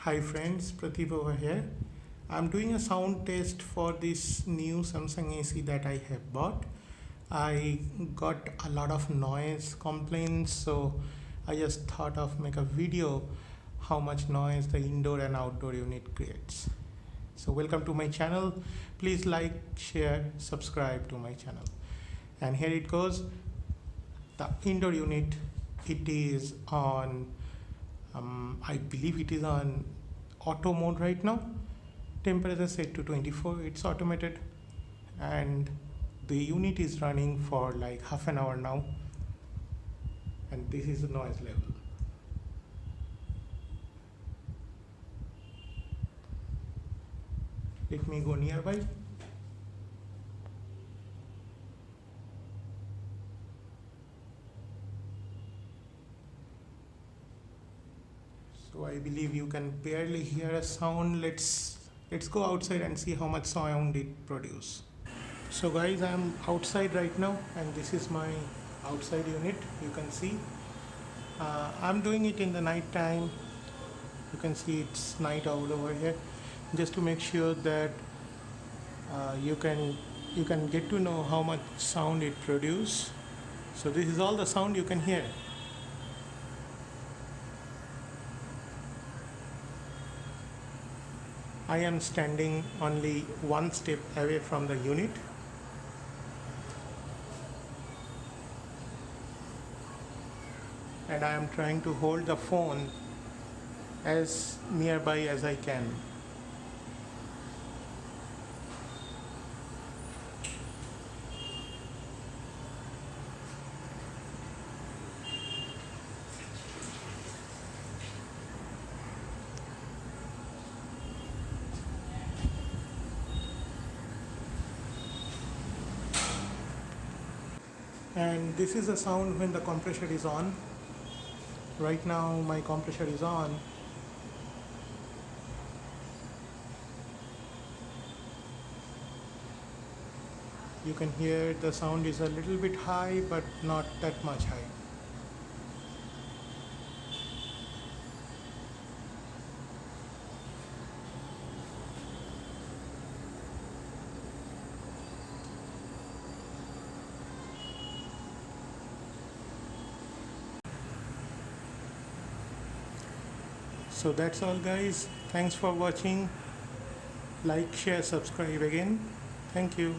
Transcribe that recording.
Hi friends, Pradeep over here. I'm doing a sound test for this new Samsung AC that I have bought. I got a lot of noise complaints, so I just thought of make a video how much noise the indoor and outdoor unit creates. So welcome to my channel. Please like, share, subscribe to my channel. And here it goes. The indoor unit, it is on I believe it is on auto mode right now. Temperature set to 24. It's automated, and the unit is running for like half an hour now. And this is the noise level. Let me go nearby. So I believe you can barely hear a sound. Let's go outside and see how much sound it produces. So guys, I'm outside right now, and this is my outside unit. You can see I'm doing it in the night time. You can see it's night all over here, just to make sure that you can get to know how much sound it produces. So this is all the sound you can hear. I am standing only one step away from the unit. And I am trying to hold the phone as nearby as I can. And this is the sound when the compressor is on. Right now my compressor is on. You can hear the sound is a little bit high, but not that much high. So that's all guys. Thanks for watching. Like, share, subscribe again. Thank you.